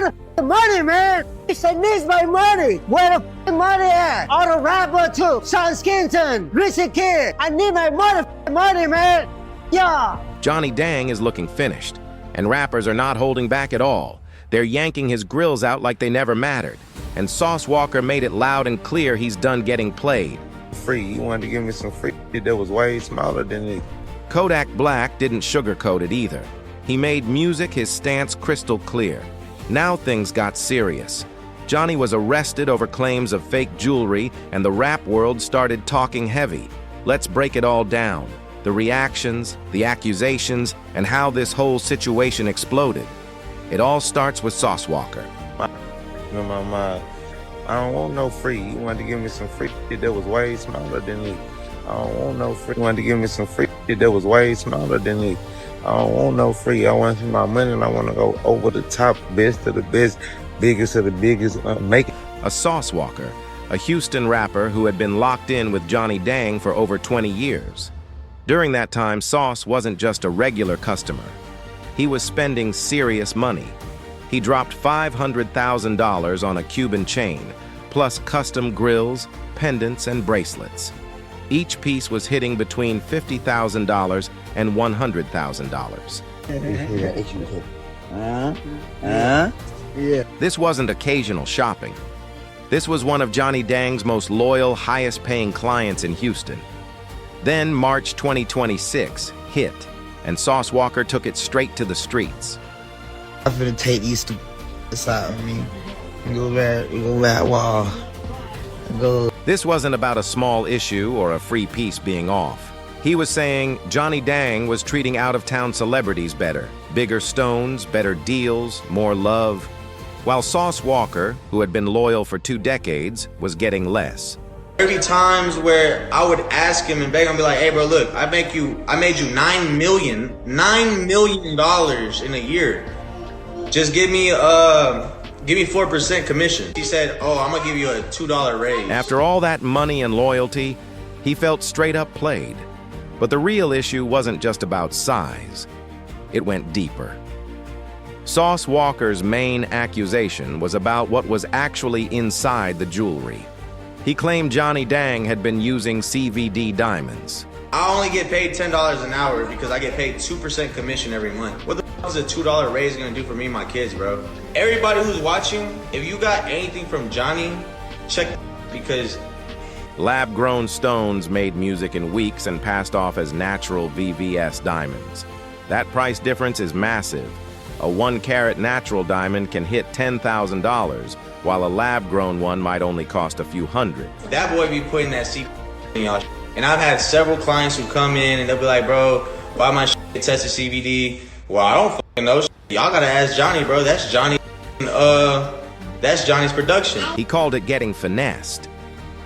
motherfucking money, man. He said, needs my money. Where the money at? All the rapper too. Sean Skinton, Richie Kid. I need my motherfucking money, man. Yeah. Johnny Dang is looking finished, and rappers are not holding back at all. They're yanking his grills out like they never mattered. And Sauce Walka made it loud and clear he's done getting played. Free, you wanted to give me some free that was way smaller than it. Kodak Black didn't sugarcoat it either. He made music his stance crystal clear. Now things got serious. Johnny was arrested over claims of fake jewelry, and the rap world started talking heavy. Let's break it all down. The reactions, the accusations, and how this whole situation exploded. It all starts with Sauce Walka. In my mind, I don't want no free. You wanted to give me some free that was way smaller than it. I don't want no free. You wanted to give me some free that was way smaller than it. I don't want no free. I want my money and I want to go over the top, best of the best, biggest of the biggest, make it. A Sauce Walka, a Houston rapper who had been locked in with Johnny Dang for over 20 years. During that time, Sauce wasn't just a regular customer. He was spending serious money. He dropped $500,000 on a Cuban chain, plus custom grills, pendants, and bracelets. Each piece was hitting between $50,000 and $100,000. This wasn't occasional shopping. This was one of Johnny Dang's most loyal, highest-paying clients in Houston. Then March 2026 hit, and Sauce Walka took it straight to the streets. I'm finna take these two aside of me. Go back wall. Go. This wasn't about a small issue or a free piece being off. He was saying Johnny Dang was treating out-of-town celebrities better. Bigger stones, better deals, more love. While Sauce Walka, who had been loyal for 2 decades, was getting less. There'd be times where I would ask him and beg him, be like, hey bro, look, I made you $9 million in a year. Just give me 4% commission. He said, oh, I'm gonna give you a $2 raise. After all that money and loyalty, he felt straight up played. But the real issue wasn't just about size. It went deeper. Sauce Walka's main accusation was about what was actually inside the jewelry. He claimed Johnny Dang had been using CVD diamonds. I only get paid $10 an hour because I get paid 2% commission every month. What the f is a $2 raise gonna do for me and my kids, bro? Everybody who's watching, if you got anything from Johnny, check because lab-grown stones made music in weeks and passed off as natural VVS diamonds. That price difference is massive. A 1-carat natural diamond can hit $10,000, while a lab-grown one might only cost a few hundred. That boy be putting that C in y'all. And I've had several clients who come in and they'll be like, bro, why my get tested CVD? Well, I don't fucking know. Y'all gotta ask Johnny, bro. That's Johnny's production. He called it getting finessed.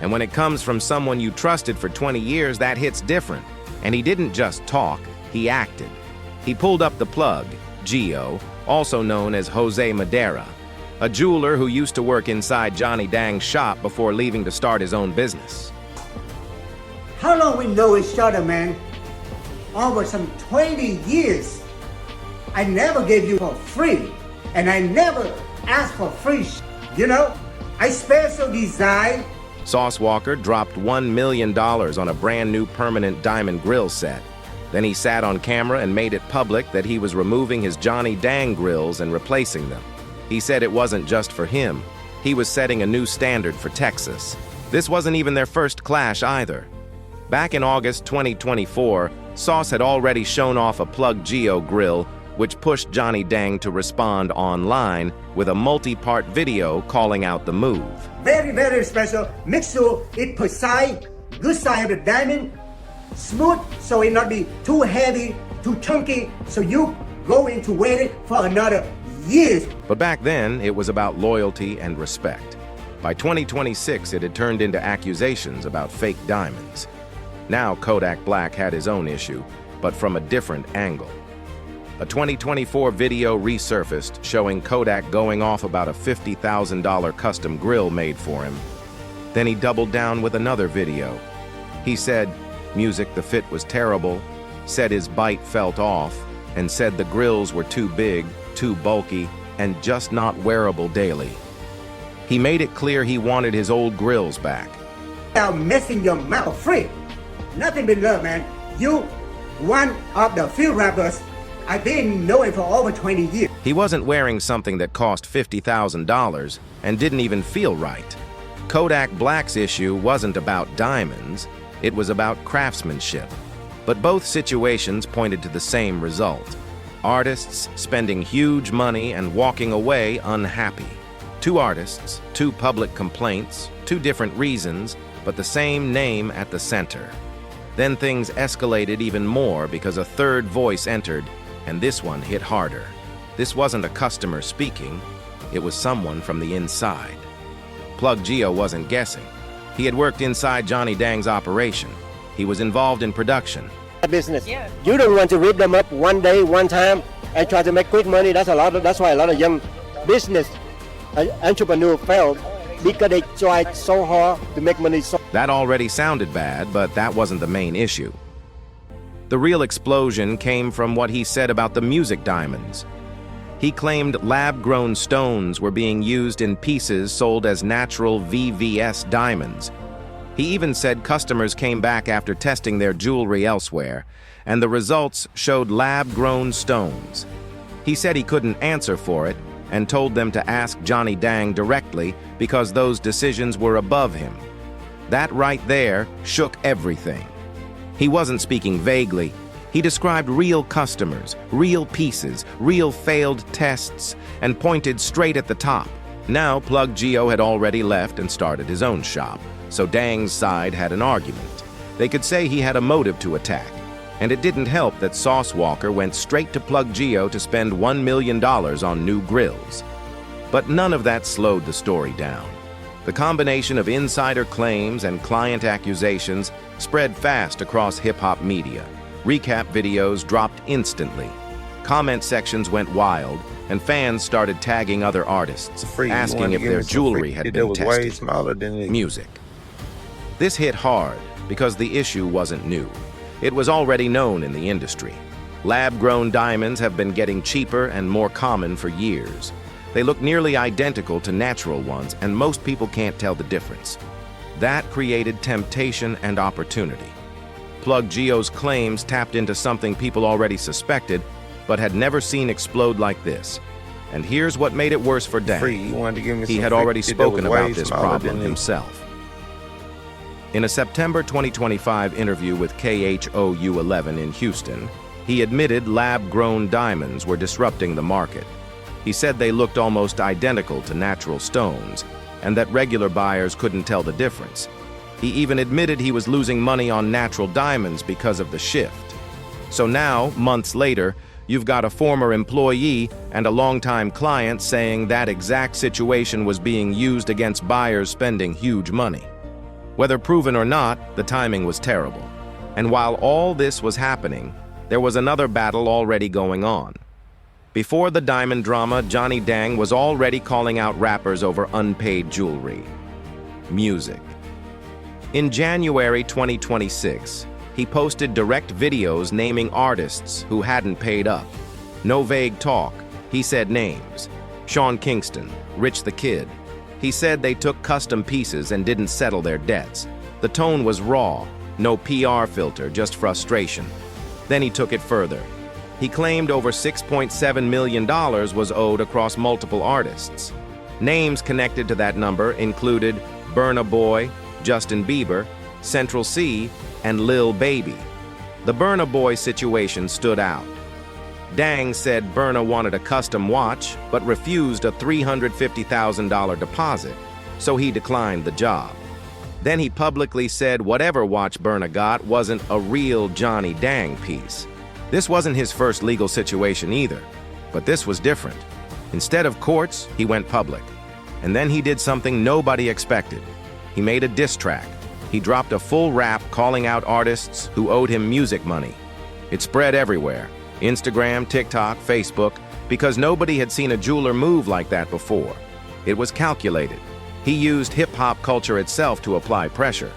And when it comes from someone you trusted for 20 years, that hits different. And he didn't just talk, he acted. He pulled up the plug, Gio, also known as Jose Madera, a jeweler who used to work inside Johnny Dang's shop before leaving to start his own business. How long we know each other, man? Over some 20 years. I never gave you for free. And I never asked for free you know? I special design. Sauce Walka dropped $1 million on a brand new permanent diamond grill set. Then he sat on camera and made it public that he was removing his Johnny Dang grills and replacing them. He said it wasn't just for him. He was setting a new standard for Texas. This wasn't even their first clash either. Back in August 2024, Sauce had already shown off a plug Geo grill, which pushed Johnny Dang to respond online with a multi-part video calling out the move. Very, very special. Make sure it precise, good side of the diamond, smooth, so it not be too heavy, too chunky, so you going to wear it for another years. But back then, it was about loyalty and respect. By 2026, it had turned into accusations about fake diamonds. Now Kodak Black had his own issue, but from a different angle. A 2024 video resurfaced showing Kodak going off about a $50,000 custom grill made for him. Then he doubled down with another video. He said, music, the fit was terrible, said his bite felt off, and said the grills were too big, too bulky, and just not wearable daily. He made it clear he wanted his old grills back. Without messing your mouth free. Nothing but love, man. You, one of the few rappers I've been knowing for over 20 years. He wasn't wearing something that cost $50,000 and didn't even feel right. Kodak Black's issue wasn't about diamonds, it was about craftsmanship. But both situations pointed to the same result. Artists spending huge money and walking away unhappy. Two artists, two public complaints, two different reasons, but the same name at the center. Then things escalated even more because a third voice entered, and this one hit harder. This wasn't a customer speaking, it was someone from the inside. Plug Gio wasn't guessing. He had worked inside Johnny Dang's operation. He was involved in production. Business. Yeah. You don't want to rip them up one day, one time, and try to make quick money. That's why a lot of young business entrepreneurs fail, because they tried so hard to make money. That already sounded bad, but that wasn't the main issue. The real explosion came from what he said about the music diamonds. He claimed lab-grown stones were being used in pieces sold as natural VVS diamonds. He even said customers came back after testing their jewelry elsewhere, and the results showed lab-grown stones. He said he couldn't answer for it and told them to ask Johnny Dang directly because those decisions were above him. That right there shook everything. He wasn't speaking vaguely. He described real customers, real pieces, real failed tests, and pointed straight at the top. Now, Plug Gio had already left and started his own shop, so Dang's side had an argument. They could say he had a motive to attack, and it didn't help that Sauce Walker went straight to Plug Gio to spend $1 million on new grills. But none of that slowed the story down. The combination of insider claims and client accusations spread fast across hip-hop media. Recap videos dropped instantly. Comment sections went wild, and fans started tagging other artists, asking if their jewelry had been tested. Music. This hit hard because the issue wasn't new. It was already known in the industry. Lab-grown diamonds have been getting cheaper and more common for years. They look nearly identical to natural ones, and most people can't tell the difference. That created temptation and opportunity. Plug Gio's claims tapped into something people already suspected, but had never seen explode like this. And here's what made it worse for Dang. He had already spoken about this problem himself. In a September 2025 interview with KHOU 11 in Houston, he admitted lab-grown diamonds were disrupting the market. He said they looked almost identical to natural stones, and that regular buyers couldn't tell the difference. He even admitted he was losing money on natural diamonds because of the shift. So now, months later, you've got a former employee and a longtime client saying that exact situation was being used against buyers spending huge money. Whether proven or not, the timing was terrible. And while all this was happening, there was another battle already going on. Before the diamond drama, Johnny Dang was already calling out rappers over unpaid jewelry. Music. In January 2026, he posted direct videos naming artists who hadn't paid up. No vague talk, he said names. Sean Kingston, Rich the Kid. He said they took custom pieces and didn't settle their debts. The tone was raw, no PR filter, just frustration. Then he took it further. He claimed over $6.7 million was owed across multiple artists. Names connected to that number included Burna Boy, Justin Bieber, Central C, and Lil Baby. The Burna Boy situation stood out. Dang said Burna wanted a custom watch, but refused a $350,000 deposit, so he declined the job. Then he publicly said whatever watch Burna got wasn't a real Johnny Dang piece. This wasn't his first legal situation either, but this was different. Instead of courts, he went public. And then he did something nobody expected. He made a diss track. He dropped a full rap calling out artists who owed him music money. It spread everywhere, Instagram, TikTok, Facebook, because nobody had seen a jeweler move like that before. It was calculated. He used hip-hop culture itself to apply pressure.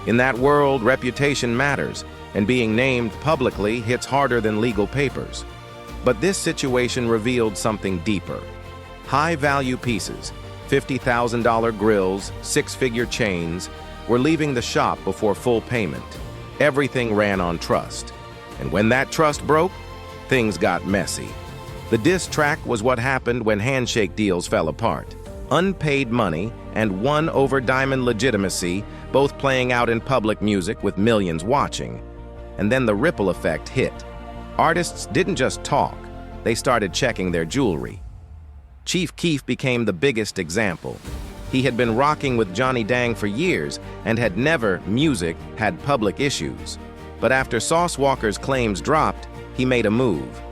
In that world, reputation matters, and being named publicly hits harder than legal papers. But this situation revealed something deeper. High-value pieces, $50,000 grills, six-figure chains, were leaving the shop before full payment. Everything ran on trust. And when that trust broke, things got messy. The diss track was what happened when handshake deals fell apart. Unpaid money and won over diamond legitimacy, both playing out in public music with millions watching. And then the ripple effect hit. Artists didn't just talk, they started checking their jewelry. Chief Keef became the biggest example. He had been rocking with Johnny Dang for years and had never, music, had public issues. But after Sauce Walker's claims dropped, he made a move.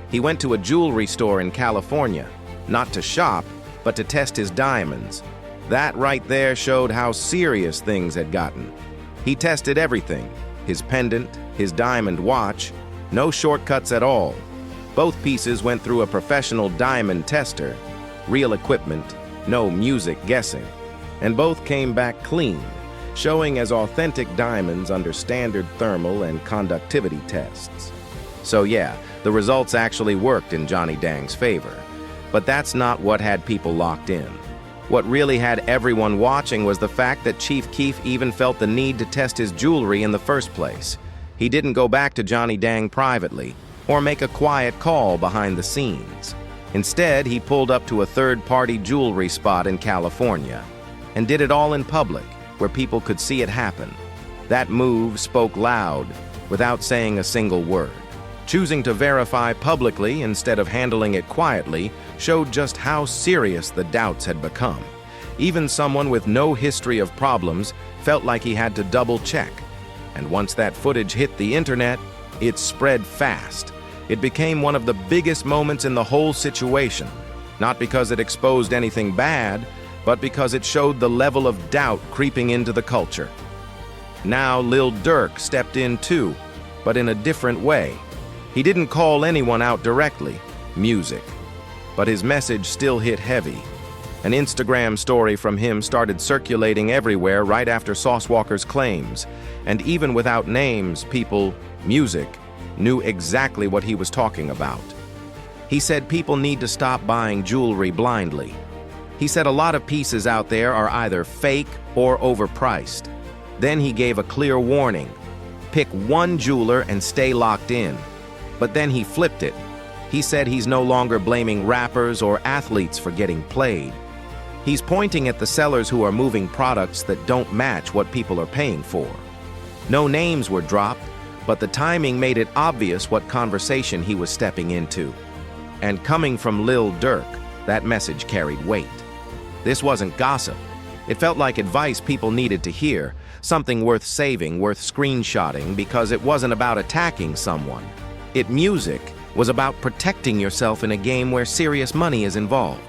He went to a jewelry store in California, not to shop, but to test his diamonds. That right there showed how serious things had gotten. He tested everything, his pendant, his diamond watch, no shortcuts at all. Both pieces went through a professional diamond tester, real equipment, no music guessing, and both came back clean, showing as authentic diamonds under standard thermal and conductivity tests. So yeah, the results actually worked in Johnny Dang's favor. But that's not what had people locked in. What really had everyone watching was the fact that Chief Keef even felt the need to test his jewelry in the first place. He didn't go back to Johnny Dang privately or make a quiet call behind the scenes. Instead, he pulled up to a third-party jewelry spot in California and did it all in public, where people could see it happen. That move spoke loud, without saying a single word. Choosing to verify publicly instead of handling it quietly showed just how serious the doubts had become. Even someone with no history of problems felt like he had to double-check. And once that footage hit the internet, it spread fast. It became one of the biggest moments in the whole situation, not because it exposed anything bad, but because it showed the level of doubt creeping into the culture. Now Lil Durk stepped in too, but in a different way. He didn't call anyone out directly, music, but his message still hit heavy. An Instagram story from him started circulating everywhere right after Sauce Walker's claims, and even without names, people, music, knew exactly what he was talking about. He said people need to stop buying jewelry blindly. He said a lot of pieces out there are either fake or overpriced. Then he gave a clear warning: pick one jeweler and stay locked in. But then he flipped it. He said he's no longer blaming rappers or athletes for getting played. He's pointing at the sellers who are moving products that don't match what people are paying for. No names were dropped, but the timing made it obvious what conversation he was stepping into. And coming from Lil Durk, that message carried weight. This wasn't gossip. It felt like advice people needed to hear, something worth saving, worth screenshotting, because it wasn't about attacking someone. Music was about protecting yourself in a game where serious money is involved.